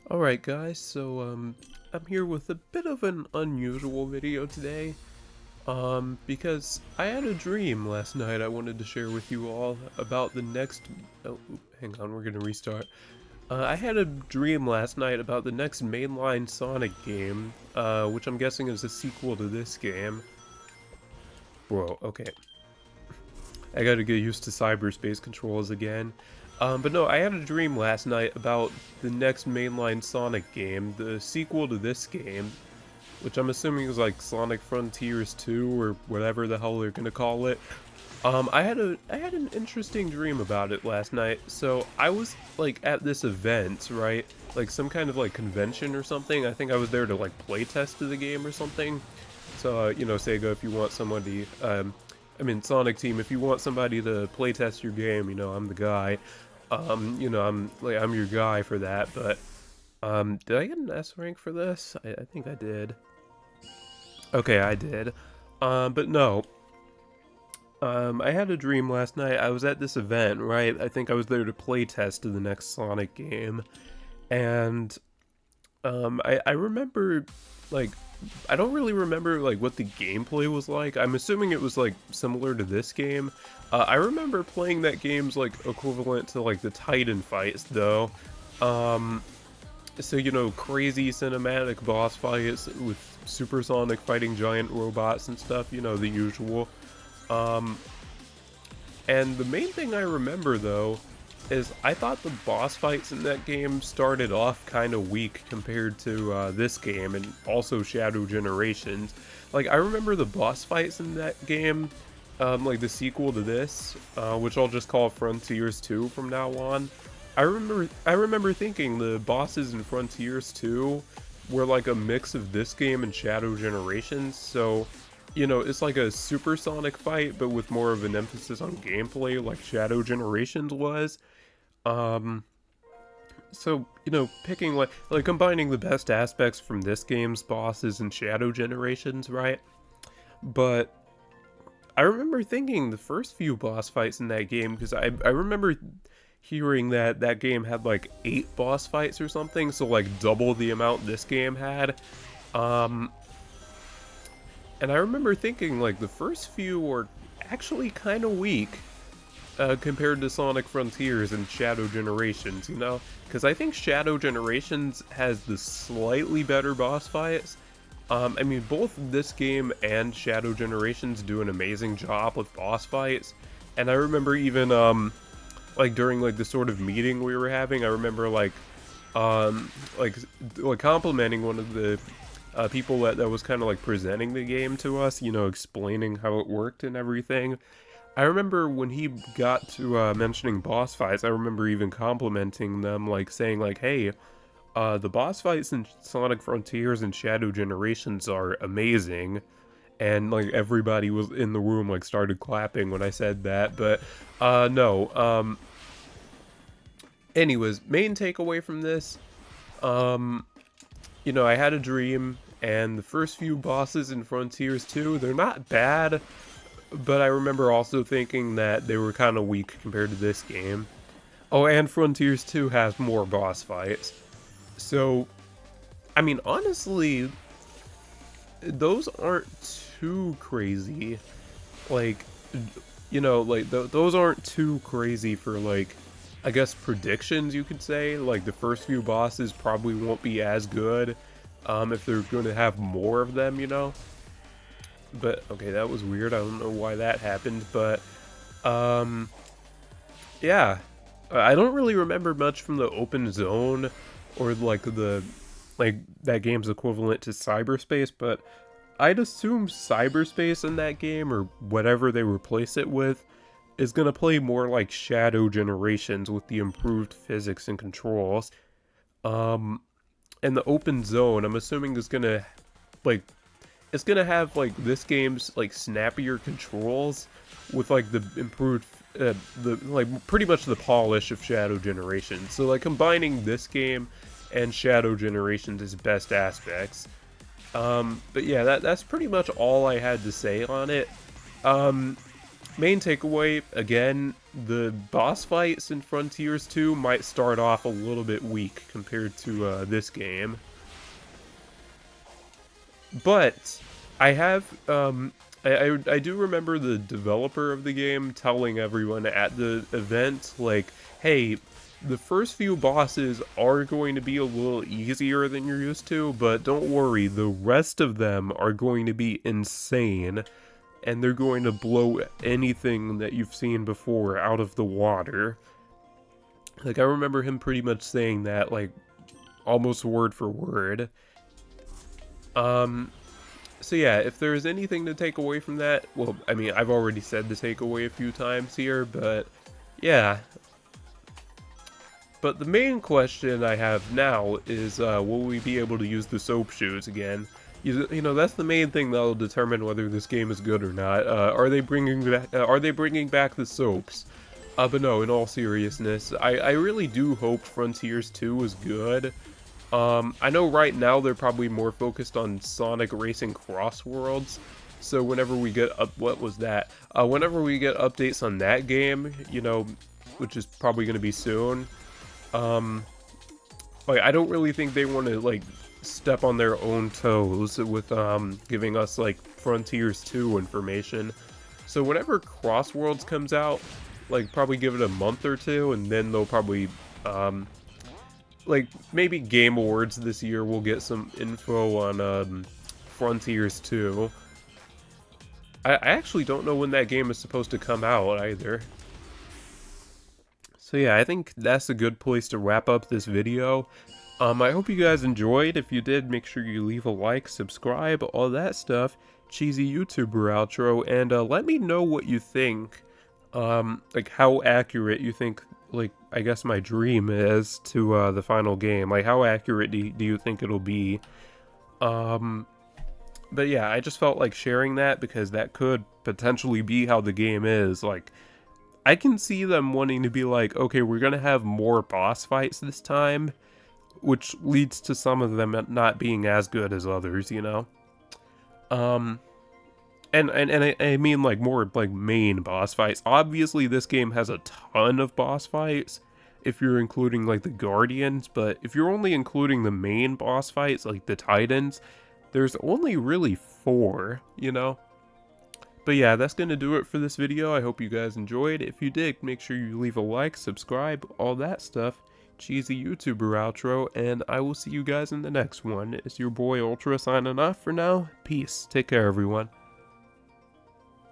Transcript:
Alright guys, I'm here with a bit of an unusual video today, because I had a dream last night I wanted to share with you all about the next, hang on, we're gonna restart. I had a dream last night about the next mainline Sonic game, which I'm guessing is a sequel to this game. Whoa, okay. I gotta get used to cyberspace controls again. But no, I had a dream last night about the next mainline Sonic game, the sequel to this game, which I'm assuming is like Sonic Frontiers 2 or whatever the hell they're gonna call it. I had an interesting dream about it last night. So I was like at this event, right? Like some kind of like convention or something. I think I was there to like play test the game or something. So you know, Sega, if you want somebody, Sonic Team, if you want somebody to playtest your game, you know, I'm the guy. You know, I'm your guy for that. But did I get an S rank for this? I think I did. Okay, I did. But no. I had a dream last night. I was at this event, right? I think I was there to playtest the next Sonic game, and I remember like I don't really remember like what the gameplay was like. I'm assuming it was like similar to this game. I remember playing that game's like equivalent to like the Titan fights though. Um, so you know, crazy cinematic boss fights with supersonic fighting giant robots and stuff. You know, the usual. Um, and the main thing I remember though is I thought the boss fights in that game started off kind of weak compared to this game and also Shadow Generations. Like, I remember the boss fights in that game, like the sequel to this, which I'll just call Frontiers 2 from now on. I remember thinking the bosses in Frontiers 2 were like a mix of this game and Shadow Generations, so you know, it's like a supersonic fight, but with more of an emphasis on gameplay, like Shadow Generations was. Um, so you know, picking like combining the best aspects from this game's bosses and Shadow Generations, right? But I remember thinking the first few boss fights in that game, because I remember hearing that that game had like 8 boss fights or something, so like double the amount this game had. Um, and I remember thinking like the first few were actually kind of weak. Compared to Sonic Frontiers and Shadow Generations, you know? Because I think Shadow Generations has the slightly better boss fights. I mean, both this game and Shadow Generations do an amazing job with boss fights. And I remember even, like, during, like, the sort of meeting we were having, I remember, um, like, like complimenting one of the people that was kind of, like, presenting the game to us, you know, explaining how it worked and everything. I remember when he got to mentioning boss fights, I remember even complimenting them, like saying like, hey, the boss fights in Sonic Frontiers and Shadow Generations are amazing. And like everybody was in the room like started clapping when I said that, but no. Anyways, main takeaway from this, um, you know, I had a dream and the first few bosses in Frontiers 2, they're not bad. But I remember also thinking that they were kind of weak compared to this game. Oh, and Frontiers 2 has more boss fights. So, I mean, honestly, those aren't too crazy. Like, you know, like, those aren't too crazy for, like, I guess predictions, you could say. Like, the first few bosses probably won't be as good if they're going to have more of them, you know? But okay, that was weird. I don't know why that happened, but um yeah. I don't really remember much from the open zone or like that game's equivalent to cyberspace, but I'd assume cyberspace in that game or whatever they replace it with is going to play more like Shadow Generations with the improved physics and controls. Um and the open zone, I'm assuming is going to like it's gonna have like this game's like snappier controls with like the improved the like pretty much the polish of Shadow Generations. So like combining this game and Shadow Generations as best aspects. But yeah, that's pretty much all I had to say on it. Um, main takeaway, again, the boss fights in Frontiers 2 might start off a little bit weak compared to this game. But I have, I do remember the developer of the game telling everyone at the event, like, hey, the first few bosses are going to be a little easier than you're used to, but don't worry, the rest of them are going to be insane, and they're going to blow anything that you've seen before out of the water. Like, I remember him pretty much saying that, like, almost word for word. So yeah, if there's anything to take away from that, well, I mean, I've already said the takeaway a few times here, but yeah. But the main question I have now is, will we be able to use the soap shoes again? You know, that's the main thing that'll determine whether this game is good or not. Are they bringing back the soaps? But no, in all seriousness, I really do hope Frontiers 2 is good. I know right now they're probably more focused on Sonic Racing Cross Worlds, so whenever we get whenever we get updates on that game, you know, which is probably going to be soon, like, I don't really think they want to, like, step on their own toes with, giving us, like, Frontiers 2 information. So whenever Cross Worlds comes out, like, probably give it a month or two, and then they'll probably, like, maybe Game Awards this year we'll get some info on, Frontiers 2. I actually don't know when that game is supposed to come out, either. So yeah, I think that's a good place to wrap up this video. I hope you guys enjoyed. If you did, make sure you leave a like, subscribe, all that stuff. Cheesy YouTuber outro, and let me know what you think. Like, how accurate you think, like, I guess my dream is to the final game. Like, how accurate do you think it'll be? But yeah, I just felt like sharing that because that could potentially be how the game is. Like, I can see them wanting to be like, okay, we're gonna have more boss fights this time, which leads to some of them not being as good as others, you know? And I mean, like, more, like, main boss fights. Obviously, this game has a ton of boss fights, if you're including, like, the Guardians, but if you're only including the main boss fights, like the Titans, there's only really 4, you know? But yeah, that's going to do it for this video. I hope you guys enjoyed. If you did, make sure you leave a like, subscribe, all that stuff. Cheesy YouTuber outro, and I will see you guys in the next one. It's your boy Ultra signing off for now. Peace. Take care, everyone.